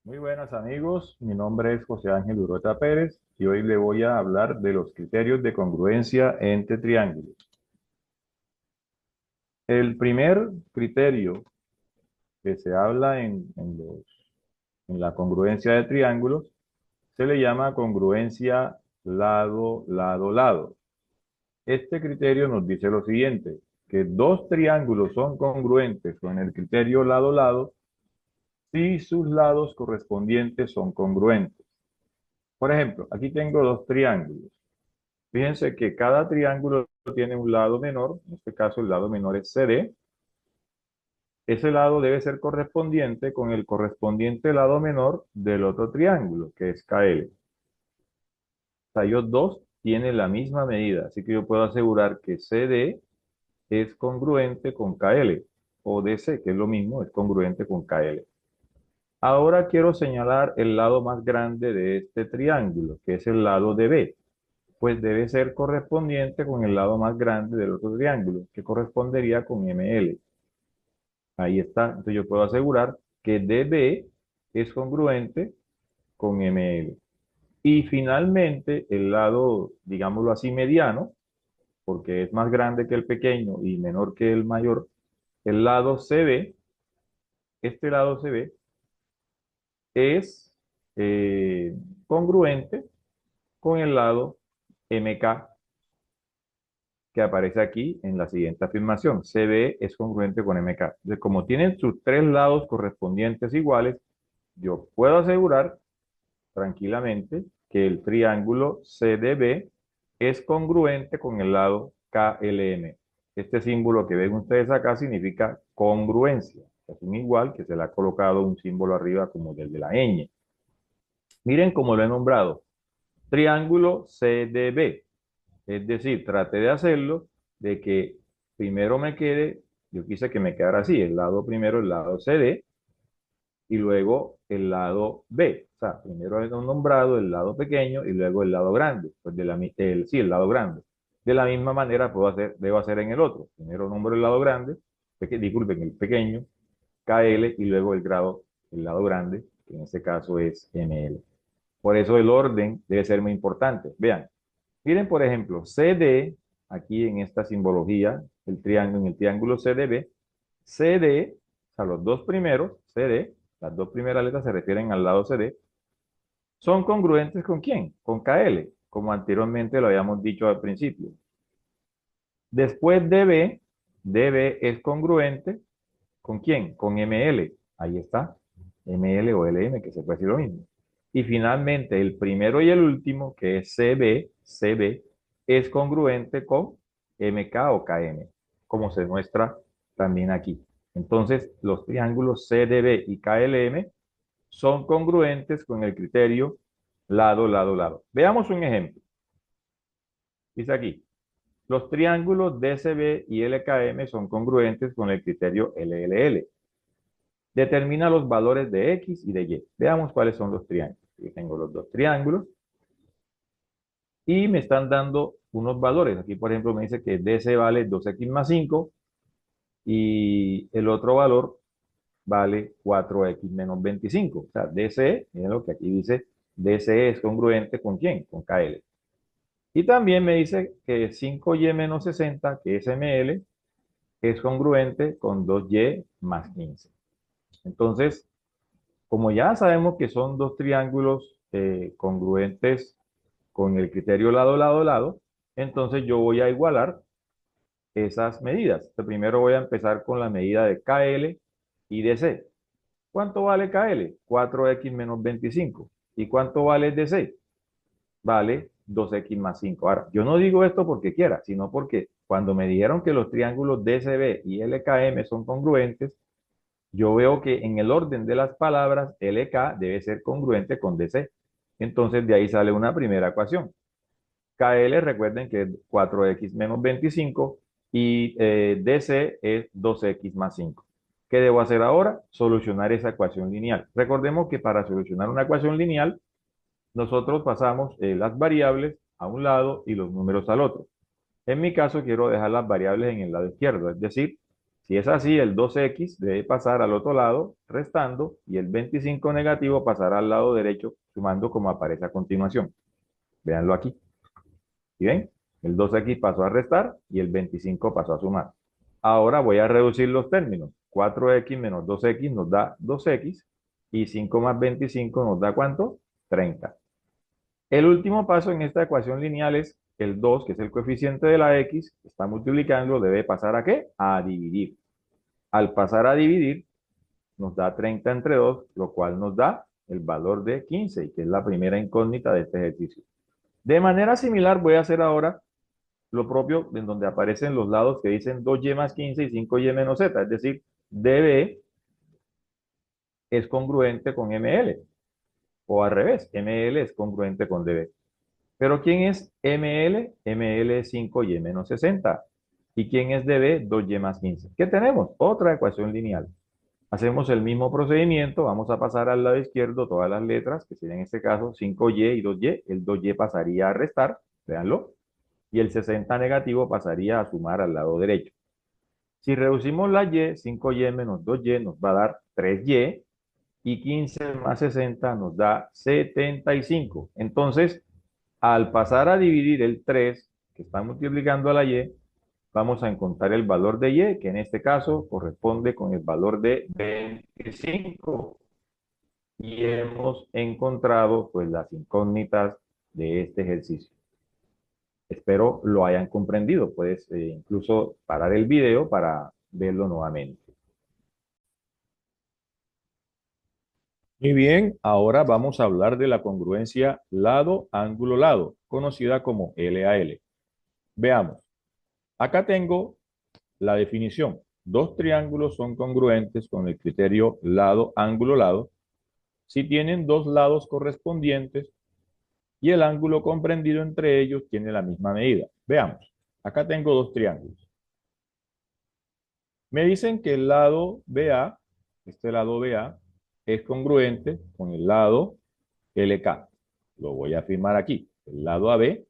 Muy buenas amigos, mi nombre es José Ángel Urota Pérez y hoy le voy a hablar de los criterios de congruencia entre triángulos. El primer criterio que se habla en la congruencia de triángulos se le llama congruencia lado, lado, lado. Este criterio nos dice lo siguiente, que dos triángulos son congruentes con el criterio lado, lado si sus lados correspondientes son congruentes. Por ejemplo, aquí tengo dos triángulos. Fíjense que cada triángulo tiene un lado menor, en este caso el lado menor es CD. Ese lado debe ser correspondiente con el correspondiente lado menor del otro triángulo, que es KL. O sea, ellos dos tienen la misma medida, así que yo puedo asegurar que CD es congruente con KL, o DC, que es lo mismo, es congruente con KL. Ahora quiero señalar el lado más grande de este triángulo, que es el lado de B. Pues debe ser correspondiente con el lado más grande del otro triángulo, que correspondería con ML. Ahí está. Entonces yo puedo asegurar que DB es congruente con ML. Y finalmente, el lado, digámoslo así, mediano, porque es más grande que el pequeño y menor que el mayor, el lado CB, este lado CB, es congruente con el lado MK que aparece aquí en la siguiente afirmación. CB es congruente con MK. Entonces, como tienen sus tres lados correspondientes iguales, yo puedo asegurar tranquilamente que el triángulo CDB es congruente con el lado KLM. Este símbolo que ven ustedes acá significa congruencia. Es un igual que se le ha colocado un símbolo arriba como del de la ñ. Miren cómo lo he nombrado. Triángulo CDB. Es decir, traté de hacerlo de que primero me quede, yo quise que me quedara así, el lado primero, el lado CD, y luego el lado B. O sea, primero he nombrado el lado pequeño y luego el lado grande. Pues sí, el lado grande. De la misma manera debo hacer en el otro. Primero nombro el lado grande, disculpen, el pequeño, KL, y luego el lado grande, que en este caso es ML. Por eso el orden debe ser muy importante. Vean, miren, por ejemplo, CD, aquí en esta simbología, en el triángulo CDB, CD, o sea, los dos primeros, CD, las dos primeras letras se refieren al lado CD, son congruentes ¿con quién? Con KL, como anteriormente lo habíamos dicho al principio. Después DB, DB es congruente ¿con quién? Con ML, ahí está, ML o LM, que se puede decir lo mismo. Y finalmente, el primero y el último, que es CB, es congruente con MK o KM, como se muestra también aquí. Entonces, los triángulos CDB y KLM son congruentes con el criterio lado, lado, lado. Veamos un ejemplo. Dice aquí, los triángulos DCB y LKM son congruentes con el criterio LLL. Determina los valores de X y de Y. Veamos cuáles son los triángulos. Aquí tengo los dos triángulos y me están dando unos valores. Aquí, por ejemplo, me dice que DC vale 2X más 5 y el otro valor vale 4X menos 25. O sea, DC, miren lo que aquí dice, DC es congruente ¿con quién? Con KL. Y también me dice que 5Y menos 60, que es ML, es congruente con 2Y más 15. Entonces, como ya sabemos que son dos triángulos congruentes con el criterio lado, lado, lado, entonces yo voy a igualar esas medidas. Entonces, primero voy a empezar con la medida de KL y DC. ¿Cuánto vale KL? 4X menos 25. ¿Y cuánto vale DC? Vale 2X más 5. Ahora, yo no digo esto porque quiera, sino porque cuando me dijeron que los triángulos DCB y LKM son congruentes, yo veo que en el orden de las palabras, LK debe ser congruente con DC. Entonces, de ahí sale una primera ecuación. KL, recuerden que es 4X menos 25 y DC es 2X más 5. ¿Qué debo hacer ahora? Solucionar esa ecuación lineal. Recordemos que para solucionar una ecuación lineal, nosotros pasamos las variables a un lado y los números al otro. En mi caso, quiero dejar las variables en el lado izquierdo, es decir, Si es así, el 2x debe pasar al otro lado restando y el 25 negativo pasará al lado derecho sumando como aparece a continuación. Véanlo aquí. ¿Sí ven? El 2x pasó a restar y el 25 pasó a sumar. Ahora voy a reducir los términos. 4x menos 2x nos da 2x y 5 más 25 nos da ¿cuánto? 30. El último paso en esta ecuación lineal es el 2, que es el coeficiente de la x, está multiplicando, debe pasar ¿a qué? A dividir. Al pasar a dividir, nos da 30 entre 2, lo cual nos da el valor de 15, que es la primera incógnita de este ejercicio. De manera similar, voy a hacer ahora lo propio en donde aparecen los lados que dicen 2y más 15 y 5y menos z, es decir, db es congruente con ml, o al revés, ml es congruente con db. Pero ¿quién es ml? Ml es 5y menos 60. ¿Y quién es db? 2y más 15. ¿Qué tenemos? Otra ecuación lineal. Hacemos el mismo procedimiento, vamos a pasar al lado izquierdo todas las letras, que serían en este caso 5y y 2y. El 2y pasaría a restar, véanlo, y el 60 negativo pasaría a sumar al lado derecho. Si reducimos la y, 5y menos 2y nos va a dar 3y, y 15 más 60 nos da 75. Entonces, al pasar a dividir el 3, que está multiplicando a la y, vamos a encontrar el valor de y, que en este caso corresponde con el valor de 25. Y hemos encontrado pues las incógnitas de este ejercicio. Espero lo hayan comprendido. Puedes incluso parar el video para verlo nuevamente. Muy bien, ahora vamos a hablar de la congruencia lado-ángulo-lado, conocida como L a L. Veamos. Acá tengo la definición. Dos triángulos son congruentes con el criterio lado-ángulo-lado si tienen dos lados correspondientes y el ángulo comprendido entre ellos tiene la misma medida. Veamos. Acá tengo dos triángulos. Me dicen que el lado BA, este lado BA, es congruente con el lado LK. Lo voy a afirmar aquí. El lado AB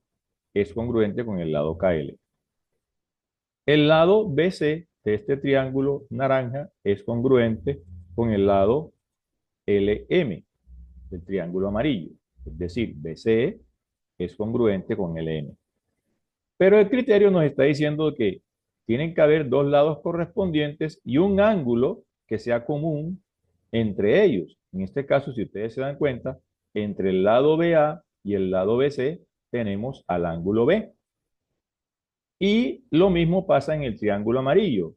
es congruente con el lado KL. El lado BC de este triángulo naranja es congruente con el lado LM del triángulo amarillo. Es decir, BCE es congruente con LM. Pero el criterio nos está diciendo que tienen que haber dos lados correspondientes y un ángulo que sea común entre ellos. En este caso, si ustedes se dan cuenta, entre el lado BA y el lado BC tenemos al ángulo B. Y lo mismo pasa en el triángulo amarillo.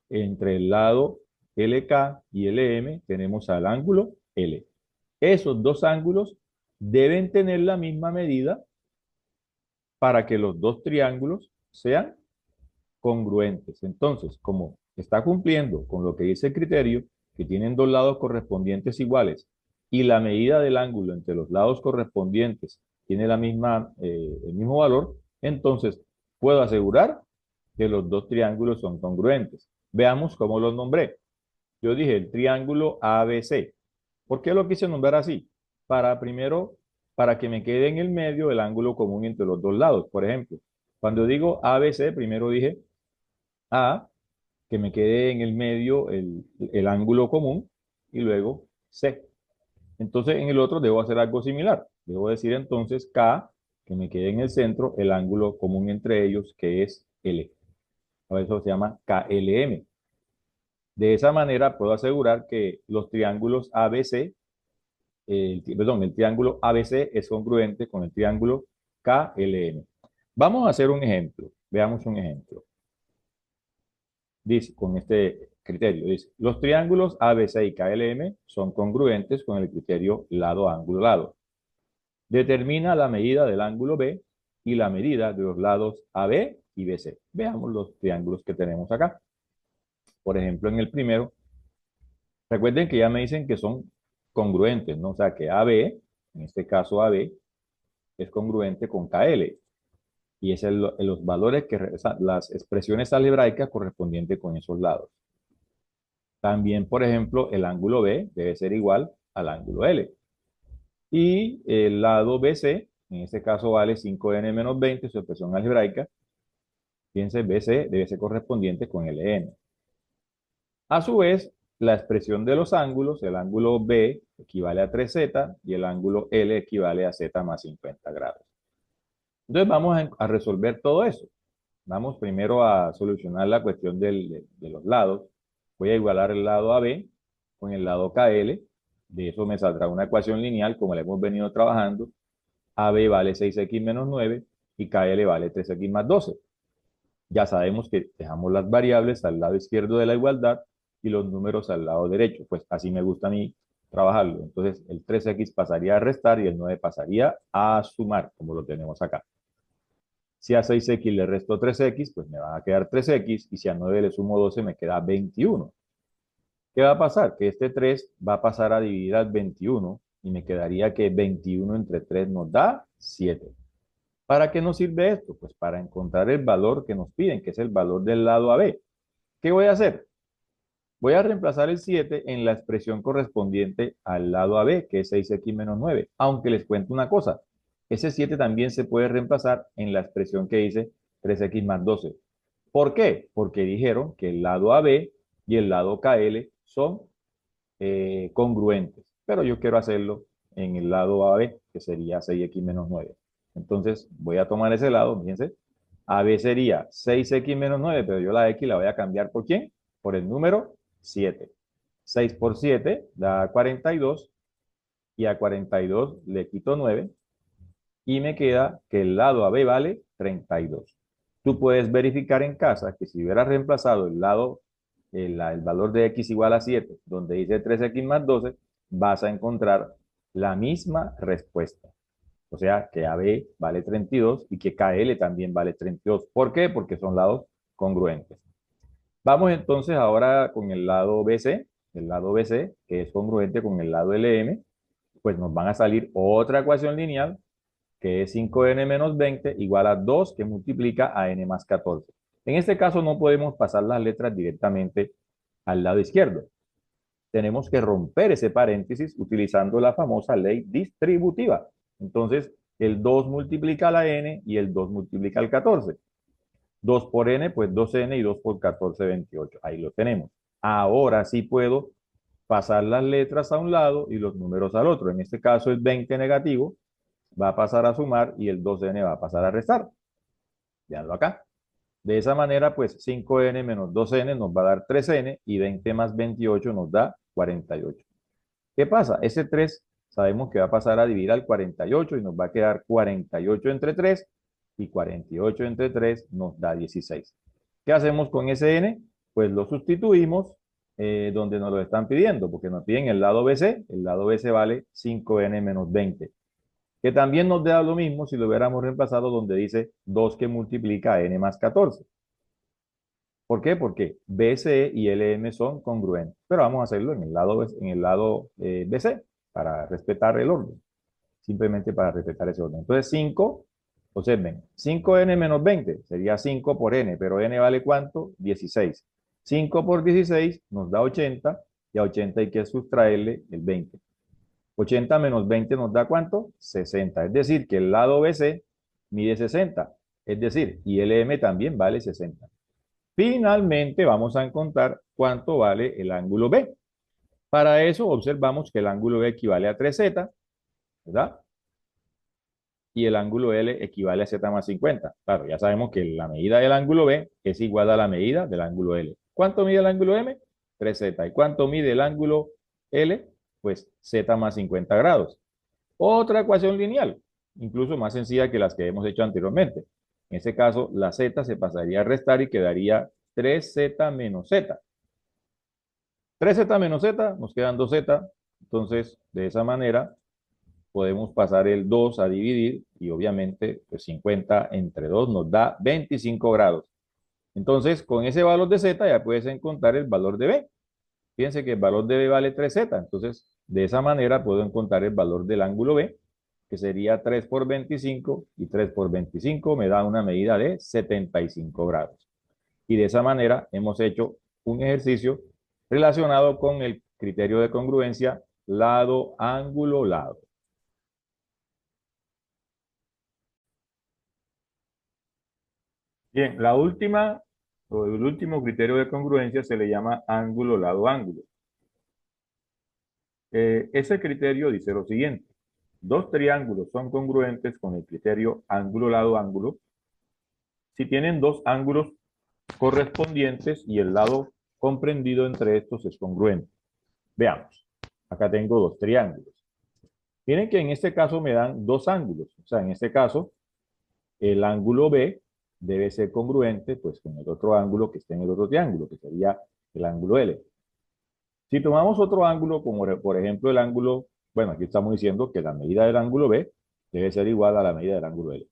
Entre el lado LK y LM tenemos al ángulo L. Esos dos ángulos deben tener la misma medida para que los dos triángulos sean congruentes. Entonces, como está cumpliendo con lo que dice el criterio, que tienen dos lados correspondientes iguales y la medida del ángulo entre los lados correspondientes tiene el mismo valor, entonces puedo asegurar que los dos triángulos son congruentes. Veamos cómo los nombré. Yo dije el triángulo ABC. ¿Por qué lo quise nombrar así? Primero, para que me quede en el medio el ángulo común entre los dos lados. Por ejemplo, cuando digo ABC, primero dije A, que me quede en el medio el ángulo común, y luego C. Entonces, en el otro debo hacer algo similar. Debo decir entonces K, que me quede en el centro el ángulo común entre ellos, que es L. A eso se llama KLM. De esa manera puedo asegurar que los triángulos ABC, el triángulo ABC es congruente con el triángulo KLM. Vamos a hacer un ejemplo. Veamos un ejemplo. Dice, con este criterio, dice, los triángulos ABC y KLM son congruentes con el criterio lado-ángulo-lado. Determina la medida del ángulo B y la medida de los lados AB y BC. Veamos los triángulos que tenemos acá. Por ejemplo, en el primero, recuerden que ya me dicen que son congruentes, ¿no? O sea, que AB, en este caso AB, es congruente con KL. Y es los valores las expresiones algebraicas correspondientes con esos lados. También, por ejemplo, el ángulo B debe ser igual al ángulo L. Y el lado BC, en este caso vale 5n menos 20, su expresión algebraica. Fíjense, BC debe ser correspondiente con LN. A su vez, la expresión de los ángulos, el ángulo B equivale a 3z y el ángulo L equivale a z más 50 grados. Entonces vamos a resolver todo eso. Vamos primero a solucionar la cuestión de los lados. Voy a igualar el lado AB con el lado KL. De eso me saldrá una ecuación lineal como la hemos venido trabajando. AB vale 6x menos 9 y KL vale 3x más 12. Ya sabemos que dejamos las variables al lado izquierdo de la igualdad y los números al lado derecho. Pues así me gusta a mí trabajarlo. Entonces el 3x pasaría a restar y el 9 pasaría a sumar, como lo tenemos acá. Si a 6x le resto 3x, pues me va a quedar 3x, y si a 9 le sumo 12 me queda 21. ¿Qué va a pasar? Que este 3 va a pasar a dividir al 21 y me quedaría que 21 entre 3 nos da 7. ¿Para qué nos sirve esto? Pues para encontrar el valor que nos piden, que es el valor del lado AB. ¿Qué voy a hacer? Voy a reemplazar el 7 en la expresión correspondiente al lado AB, que es 6x menos 9. Aunque les cuento una cosa, ese 7 también se puede reemplazar en la expresión que dice 3x más 12. ¿Por qué? Porque dijeron que el lado AB y el lado KL son congruentes. Pero yo quiero hacerlo en el lado AB, que sería 6x menos 9. Entonces voy a tomar ese lado, fíjense. AB sería 6x menos 9, pero yo la X la voy a cambiar ¿por quién? Por el número 7. 6 por 7 da 42 y a 42 le quito 9 y me queda que el lado AB vale 32. Tú puedes verificar en casa que si hubieras reemplazado el lado, el valor de X igual a 7, donde dice 3X más 12, vas a encontrar la misma respuesta. O sea, que AB vale 32 y que KL también vale 32. ¿Por qué? Porque son lados congruentes. Vamos entonces ahora con el lado BC, que es congruente con el lado LM, pues nos van a salir otra ecuación lineal, que es 5n menos 20 igual a 2 que multiplica a n más 14. En este caso no podemos pasar las letras directamente al lado izquierdo. Tenemos que romper ese paréntesis utilizando la famosa ley distributiva. Entonces, el 2 multiplica a la n y el 2 multiplica al 14. 2 por n, pues 2n y 2 por 14, 28. Ahí lo tenemos. Ahora sí puedo pasar las letras a un lado y los números al otro. En este caso el 20 negativo va a pasar a sumar y el 2n va a pasar a restar. Veanlo acá. De esa manera, pues 5n menos 2n nos va a dar 3n y 20 más 28 nos da 48. ¿Qué pasa? Ese 3 sabemos que va a pasar a dividir al 48 y nos va a quedar 48 entre 3 y 48 entre 3 nos da 16. ¿Qué hacemos con ese n? Pues lo sustituimos donde nos lo están pidiendo, porque nos piden el lado BC. El lado BC vale 5n menos 20, que también nos da lo mismo si lo hubiéramos reemplazado donde dice 2 que multiplica a n más 14. ¿Por qué? Porque BC y LM son congruentes, pero vamos a hacerlo en el lado BC para respetar el orden, simplemente para respetar ese orden. Entonces 5, observen, 5n menos 20 sería 5 por n, pero n vale ¿cuánto? 16. 5 por 16 nos da 80 y a 80 hay que sustraerle el 20. 80 menos 20 nos da ¿cuánto? 60. Es decir, que el lado BC mide 60. Es decir, y LM también vale 60. Finalmente vamos a encontrar cuánto vale el ángulo B. Para eso observamos que el ángulo B equivale a 3z, ¿verdad? Y el ángulo L equivale a z más 50. Claro, ya sabemos que la medida del ángulo B es igual a la medida del ángulo L. ¿Cuánto mide el ángulo M? 3z. ¿Y cuánto mide el ángulo L? Pues z más 50 grados. Otra ecuación lineal, incluso más sencilla que las que hemos hecho anteriormente. En este caso, la z se pasaría a restar y quedaría 3z menos z. 3z menos z, nos quedan 2z. Entonces, de esa manera, podemos pasar el 2 a dividir y obviamente pues 50 entre 2 nos da 25 grados. Entonces, con ese valor de z ya puedes encontrar el valor de b. Fíjense que el valor de b vale 3z. Entonces, de esa manera puedo encontrar el valor del ángulo b, que sería 3 por 25 y 3 por 25 me da una medida de 75 grados. Y de esa manera hemos hecho un ejercicio relacionado con el criterio de congruencia lado, ángulo, lado. Bien, la última O el último criterio de congruencia se le llama ángulo lado ángulo. Ese criterio dice lo siguiente. Dos triángulos son congruentes con el criterio ángulo lado ángulo si tienen dos ángulos correspondientes y el lado comprendido entre estos es congruente. Veamos. Acá tengo dos triángulos. Miren que en este caso me dan dos ángulos. O sea, en este caso, el ángulo B debe ser congruente pues con el otro ángulo que está en el otro triángulo, que sería el ángulo L. Si tomamos otro ángulo, como por ejemplo el ángulo, bueno, aquí estamos diciendo que la medida del ángulo B debe ser igual a la medida del ángulo L.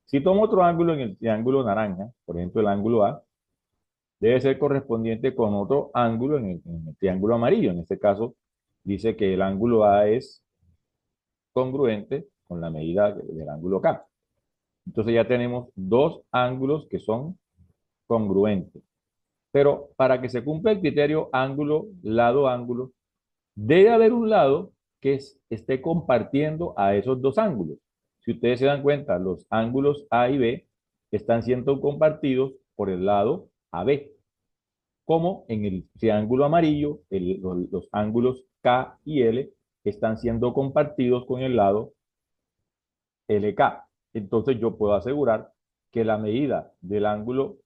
Si tomo otro ángulo en el triángulo naranja, por ejemplo el ángulo A, debe ser correspondiente con otro ángulo en el triángulo amarillo. En este caso, dice que el ángulo A es congruente con la medida del ángulo K. Entonces ya tenemos dos ángulos que son congruentes. Pero para que se cumpla el criterio ángulo, lado, ángulo, debe haber un lado que esté compartiendo a esos dos ángulos. Si ustedes se dan cuenta, los ángulos A y B están siendo compartidos por el lado AB, como en el triángulo amarillo, los ángulos K y L están siendo compartidos con el lado LK. Entonces yo puedo asegurar que la medida del ángulo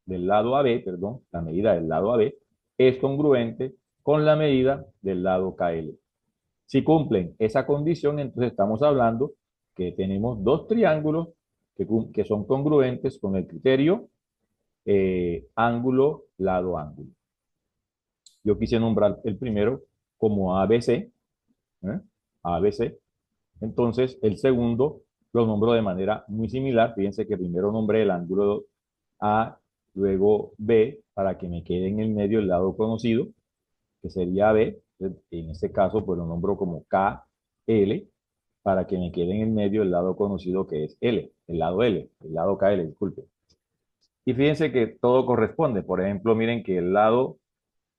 del lado AB, perdón, la medida del lado AB es congruente con la medida del lado KL. Si cumplen esa condición, entonces estamos hablando que tenemos dos triángulos que son congruentes con el criterio ángulo, lado, ángulo. Yo quise nombrar el primero como ABC, ¿eh? ABC. Entonces, el segundo lo nombro de manera muy similar. Fíjense que primero nombré el ángulo A, luego B, para que me quede en el medio el lado conocido, que sería B. En este caso, pues lo nombro como KL, para que me quede en el medio el lado conocido que es L, el lado KL, disculpe. Y fíjense que todo corresponde. Por ejemplo, miren que el lado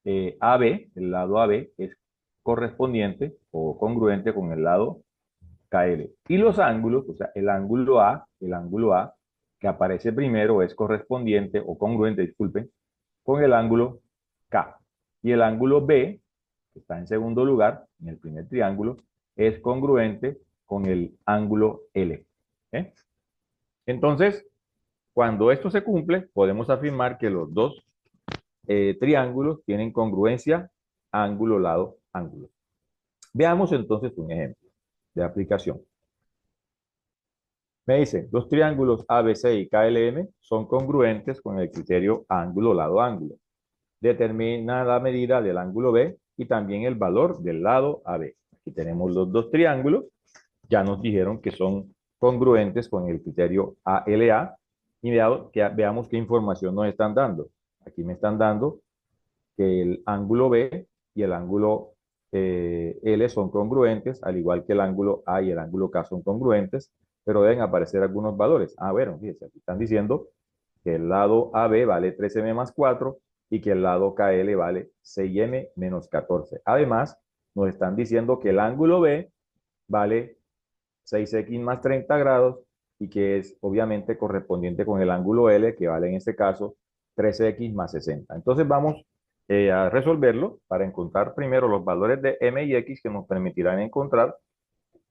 AB, el lado AB es correspondiente o congruente con el lado KL. Y los ángulos, o sea, el ángulo A que aparece primero es correspondiente o congruente, disculpen, con el ángulo K. Y el ángulo B, que está en segundo lugar, en el primer triángulo, es congruente con el ángulo L. ¿Eh? Entonces, cuando esto se cumple, podemos afirmar que los dos triángulos tienen congruencia ángulo, lado, ángulo. Veamos entonces un ejemplo de aplicación. Me dice, los triángulos ABC y KLM son congruentes con el criterio ángulo, lado, ángulo. Determina la medida del ángulo B y también el valor del lado AB. Aquí tenemos los dos triángulos. Ya nos dijeron que son congruentes con el criterio ALA. Y veamos qué información nos están dando. Aquí me están dando que el ángulo B y el ángulo L son congruentes, al igual que el ángulo A y el ángulo K son congruentes, pero deben aparecer algunos valores. Ah, bueno, fíjense, aquí están diciendo que el lado AB vale 13m más 4 y que el lado KL vale 6m menos 14. Además, nos están diciendo que el ángulo B vale 6x más 30 grados y que es obviamente correspondiente con el ángulo L, que vale en este caso 13x más 60. Entonces vamos a resolverlo para encontrar primero los valores de m y x que nos permitirán encontrar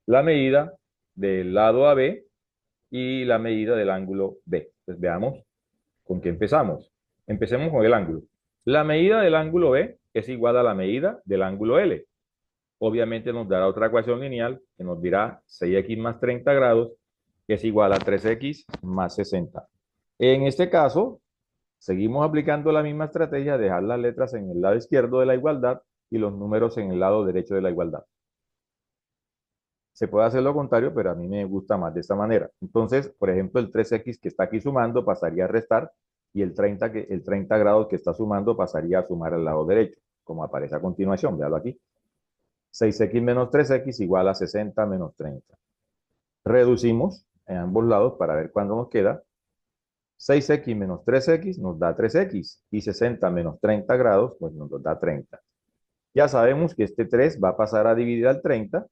la medida del lado AB y la medida del ángulo B. Entonces veamos con qué empezamos. Empecemos con el ángulo. La medida del ángulo B es igual a la medida del ángulo L. Obviamente nos dará otra ecuación lineal que nos dirá 6x más 30 grados, que es igual a 3x más 60. En este caso, seguimos aplicando la misma estrategia, dejar las letras en el lado izquierdo de la igualdad y los números en el lado derecho de la igualdad. Se puede hacer lo contrario, pero a mí me gusta más de esta manera. Entonces, por ejemplo, el 3x que está aquí sumando pasaría a restar y el 30 grados que está sumando pasaría a sumar al lado derecho, como aparece a continuación. Véalo aquí. 6x menos 3x igual a 60 menos 30. Reducimos en ambos lados para ver cuándo nos queda. 6x menos 3x nos da 3x y 60 menos 30 grados pues nos da 30. Ya sabemos que este 3 va a pasar a dividir al 30,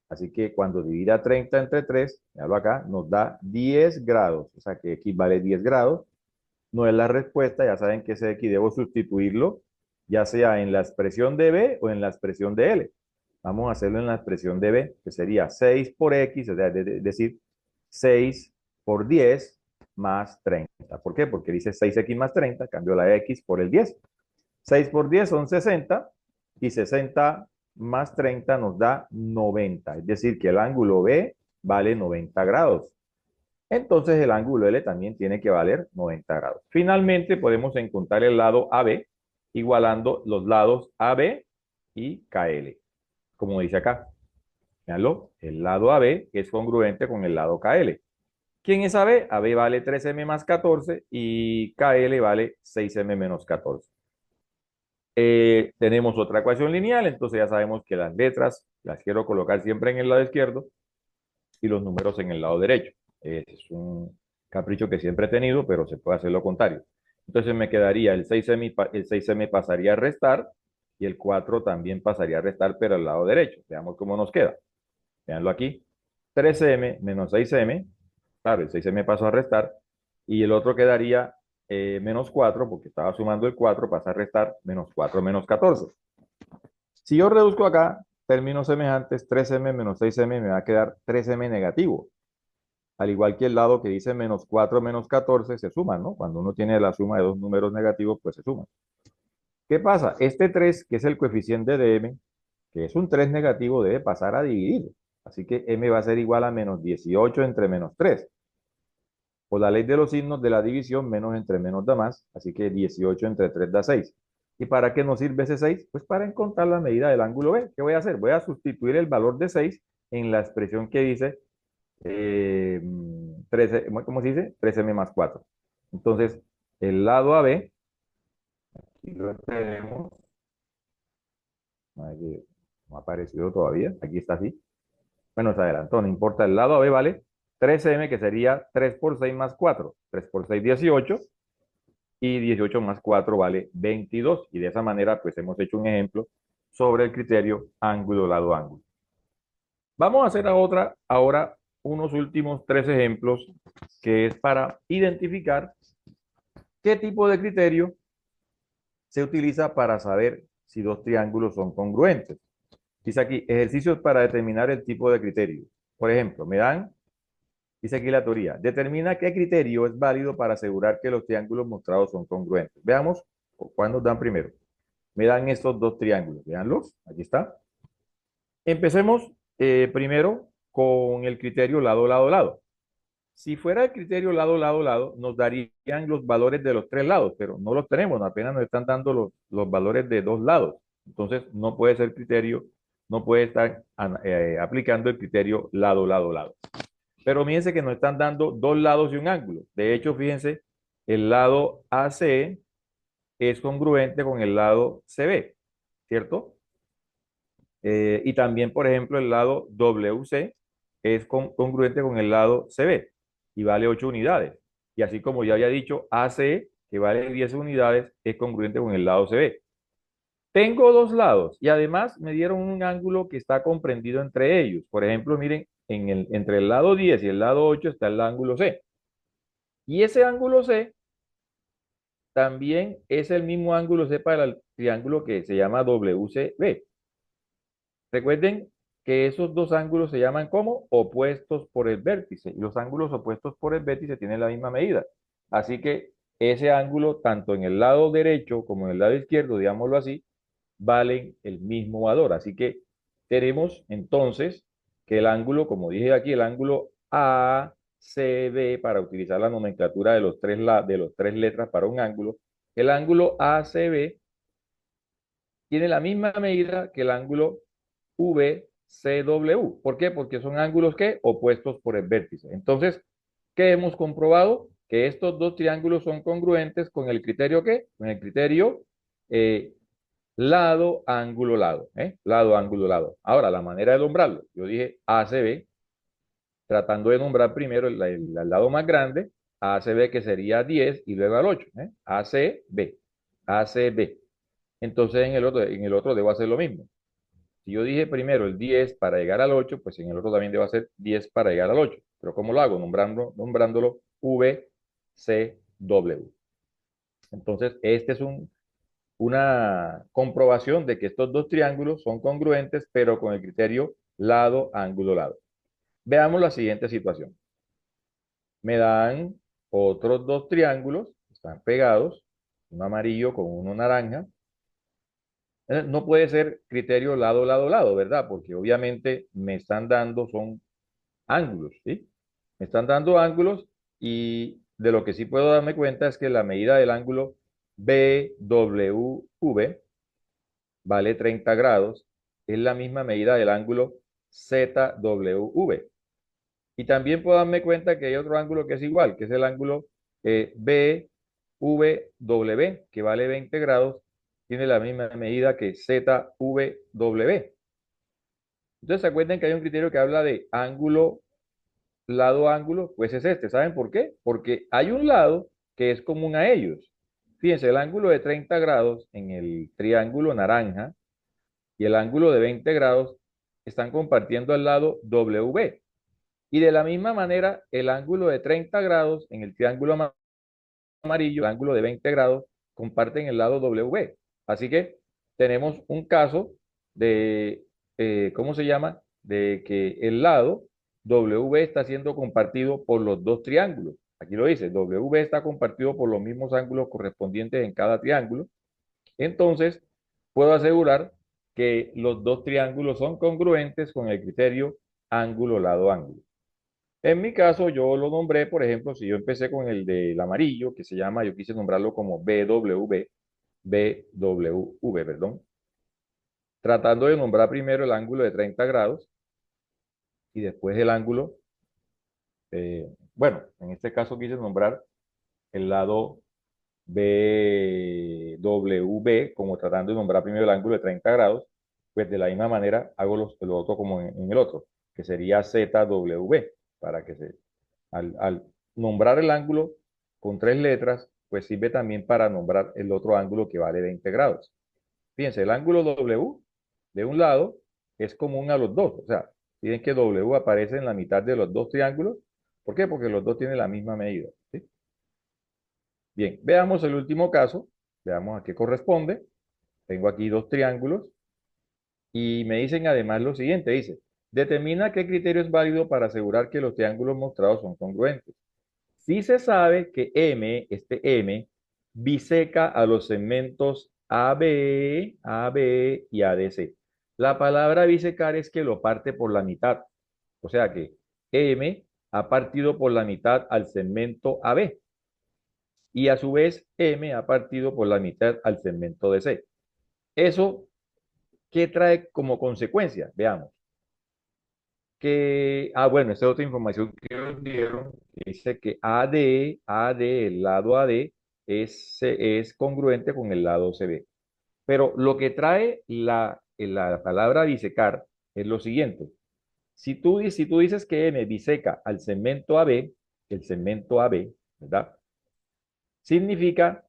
así que cuando divida 30 entre 3, míralo acá, nos da 10 grados, o sea que x vale 10 grados no es la respuesta, ya saben que ese X debo sustituirlo, ya sea en la expresión de B o en la expresión de L. Vamos a hacerlo en la expresión de B, que sería 6 por X, o sea, es decir, 6 por 10 más 30. ¿Por qué? Porque dice 6X más 30, cambio la X por el 10. 6 por 10 son 60 y 60 más 30 nos da 90. Es decir, que el ángulo B vale 90 grados. Entonces el ángulo L también tiene que valer 90 grados. Finalmente podemos encontrar el lado AB igualando los lados AB y KL. Como dice acá, veanlo, el lado AB es congruente con el lado KL. ¿Quién es AB? AB vale 3M más 14 y KL vale 6M menos 14. Tenemos otra ecuación lineal, entonces ya sabemos que las letras las quiero colocar siempre en el lado izquierdo y los números en el lado derecho. Es un capricho que siempre he tenido, pero se puede hacer lo contrario. Entonces me quedaría el 6M pasaría a restar y el 4 también pasaría a restar, pero al lado derecho. Veamos cómo nos queda. Veanlo aquí. 13M menos 6M. Claro, el 6M pasó a restar. Y el otro quedaría menos 4, porque estaba sumando el 4, pasa a restar menos 4 menos 14. Si yo reduzco acá términos semejantes, 3M menos 6M me va a quedar 3M negativo. Al igual que el lado que dice menos 4 menos 14 se suman, ¿no? Cuando uno tiene la suma de dos números negativos, pues se suman. ¿Qué pasa? Este 3, que es el coeficiente de M, que es un 3 negativo, debe pasar a dividir. Así que M va a ser igual a menos 18 entre menos 3. Por la ley de los signos de la división, menos entre menos da más. Así que 18 entre 3 da 6. ¿Y para qué nos sirve ese 6? Pues para encontrar la medida del ángulo B. ¿Qué voy a hacer? Voy a sustituir el valor de 6 en la expresión que dice 13, ¿cómo se dice? 13M más 4. Entonces, el lado AB, aquí lo tenemos, aquí no ha aparecido todavía, aquí está así. Bueno, se adelantó, no importa, el lado AB vale 13M, que sería 3 por 6 más 4. 3 por 6, 18, y 18 más 4 vale 22. Y de esa manera, pues hemos hecho un ejemplo sobre el criterio ángulo, lado, ángulo. Vamos a hacer ahora unos últimos tres ejemplos, que es para identificar qué tipo de criterio se utiliza para saber si dos triángulos son congruentes. Dice aquí, ejercicios para determinar el tipo de criterio. Por ejemplo, dice aquí la teoría, determina qué criterio es válido para asegurar que los triángulos mostrados son congruentes. Veamos cuál nos dan primero. Me dan estos dos triángulos, veanlos, aquí está. Empecemos primero con el criterio lado, lado, lado. Si fuera el criterio lado, lado, lado, nos darían los valores de los tres lados, pero no los tenemos, apenas nos están dando los valores de dos lados. Entonces, no puede ser criterio, no puede estar aplicando el criterio lado, lado, lado. Pero fíjense que nos están dando dos lados y un ángulo. De hecho, fíjense, el lado AC es congruente con el lado CB, ¿cierto? Y también, por ejemplo, el lado WC es congruente con el lado CB y vale 8 unidades. Y así como ya había dicho, AC, que vale 10 unidades, es congruente con el lado CB. Tengo dos lados y además me dieron un ángulo que está comprendido entre ellos. Por ejemplo, miren, entre el lado 10 y el lado 8 está el ángulo C. Y ese ángulo C también es el mismo ángulo C para el triángulo que se llama WCB. Recuerden que esos dos ángulos se llaman como opuestos por el vértice. Y los ángulos opuestos por el vértice tienen la misma medida. Así que ese ángulo, tanto en el lado derecho como en el lado izquierdo, digámoslo así, valen el mismo valor. Así que tenemos entonces que el ángulo, como dije aquí, el ángulo ACB, para utilizar la nomenclatura de los tres letras para un ángulo, el ángulo ACB tiene la misma medida que el ángulo VCW. ¿Por qué? Porque son ángulos que opuestos por el vértice. Entonces, ¿qué hemos comprobado? Que estos dos triángulos son congruentes con el criterio ¿qué? Con el criterio lado, ángulo, lado. Lado, ángulo, lado. Ahora, la manera de nombrarlo. Yo dije ACB, tratando de nombrar primero el lado más grande, ACB que sería 10 y luego al 8. ACB, ACB. Entonces en el otro debo hacer lo mismo. Si yo dije primero el 10 para llegar al 8, pues en el otro también debo hacer 10 para llegar al 8. Pero ¿cómo lo hago? Nombrándolo VCW. Entonces, este es una comprobación de que estos dos triángulos son congruentes, pero con el criterio lado, ángulo, lado. Veamos la siguiente situación. Me dan otros dos triángulos, están pegados, uno amarillo con uno naranja. No puede ser criterio lado, lado, lado, ¿verdad? Porque obviamente me están dando son ángulos, ¿sí? Me están dando ángulos y de lo que sí puedo darme cuenta es que la medida del ángulo BWV vale 30 grados, es la misma medida del ángulo ZWV. Y también puedo darme cuenta que hay otro ángulo que es igual, que es el ángulo BVW, que vale 20 grados, tiene la misma medida que ZVW. Entonces, ¿se acuerdan que hay un criterio que habla de ángulo, lado, ángulo? Pues es este. ¿Saben por qué? Porque hay un lado que es común a ellos. Fíjense, el ángulo de 30 grados en el triángulo naranja y el ángulo de 20 grados están compartiendo el lado W. Y de la misma manera, el ángulo de 30 grados en el triángulo amarillo, el ángulo de 20 grados, comparten el lado W. Así que tenemos un caso de, ¿cómo se llama? De que el lado W está siendo compartido por los dos triángulos. Aquí lo dice, W está compartido por los mismos ángulos correspondientes en cada triángulo. Entonces, puedo asegurar que los dos triángulos son congruentes con el criterio ángulo, lado, ángulo. En mi caso, yo lo nombré, por ejemplo, si yo empecé con el del amarillo, que se llama, yo quise nombrarlo como BWV, perdón, tratando de nombrar primero el ángulo de 30 grados y después el ángulo, bueno, en este caso quise nombrar el lado BWV, como tratando de nombrar primero el ángulo de 30 grados, pues de la misma manera hago lo otro como en el otro, que sería ZW, para que al nombrar el ángulo con tres letras, pues sirve también para nombrar el otro ángulo que vale 20 grados. Fíjense, el ángulo W de un lado es común a los dos, o sea, tienen que W aparece en la mitad de los dos triángulos. ¿Por qué? Porque los dos tienen la misma medida, ¿sí? Bien, veamos el último caso, veamos a qué corresponde. Tengo aquí dos triángulos y me dicen además lo siguiente, dice, determina qué criterio es válido para asegurar que los triángulos mostrados son congruentes. Si se sabe que este M, biseca a los segmentos AB y ADC. La palabra bisecar es que lo parte por la mitad. O sea que M ha partido por la mitad al segmento AB y a su vez M ha partido por la mitad al segmento DC. ¿Eso qué trae como consecuencia? Veamos. Bueno, esta es otra información que nos dieron, que dice que el lado AD es congruente con el lado CB. Pero lo que trae la palabra bisecar es lo siguiente. Si tú dices que M biseca al segmento AB, el segmento AB, ¿verdad? Significa,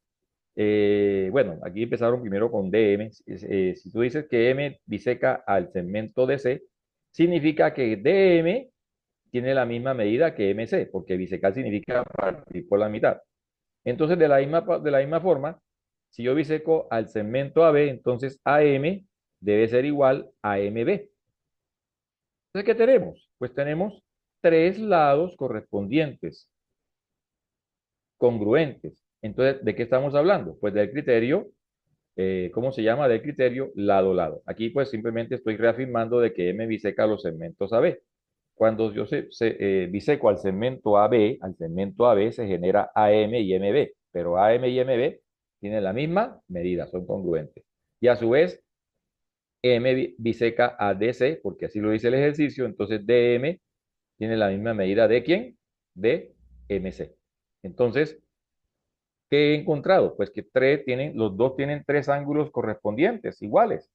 bueno, aquí empezaron primero con DM. Si tú dices que M biseca al segmento DC, significa que DM tiene la misma medida que MC, porque bisecar significa partir por la mitad. Entonces, de la misma forma, si yo biseco al segmento AB, entonces AM debe ser igual a MB. Entonces, ¿qué tenemos? Pues tenemos tres lados correspondientes, congruentes. Entonces, ¿de qué estamos hablando? Pues del criterio, ¿cómo se llama? Del criterio lado-lado. Aquí pues simplemente estoy reafirmando de que M biseca los segmentos AB. Cuando yo biseco al segmento AB se genera AM y MB, pero AM y MB tienen la misma medida, son congruentes. Y a su vez, biseca a DC, porque así lo dice el ejercicio, entonces DM tiene la misma medida de ¿quién? De MC. Entonces, ¿qué he encontrado? Pues que los dos tienen tres ángulos correspondientes, iguales.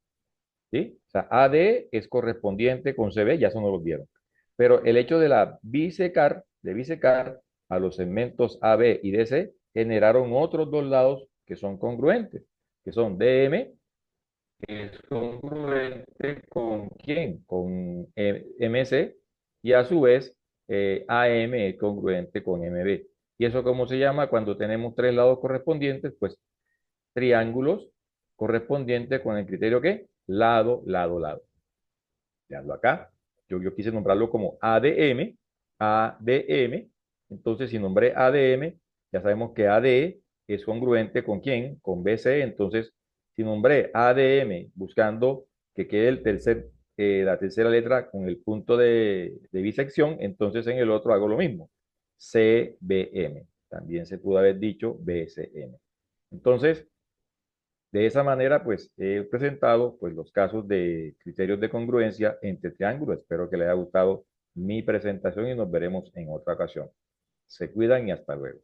¿Sí? O sea, AD es correspondiente con CB, ya eso no lo vieron. Pero el hecho de bisecar a los segmentos AB y DC, generaron otros dos lados que son congruentes, que son DM, que es congruente con ¿quién? Con MC, y a su vez AM es congruente con MB. ¿Y eso cómo se llama? Cuando tenemos tres lados correspondientes, pues triángulos correspondientes con el criterio ¿qué? Lado, lado, lado. Veanlo acá. Yo quise nombrarlo como ADM, ADM. Entonces, si nombré ADM, ya sabemos que AD es congruente con quién, con BC. Entonces, si nombré ADM buscando que quede la tercera letra con el punto de bisección, entonces en el otro hago lo mismo. CBM. También se pudo haber dicho BCM. Entonces, de esa manera, pues he presentado pues, los casos de criterios de congruencia entre triángulos. Espero que les haya gustado mi presentación y nos veremos en otra ocasión. Se cuidan y hasta luego.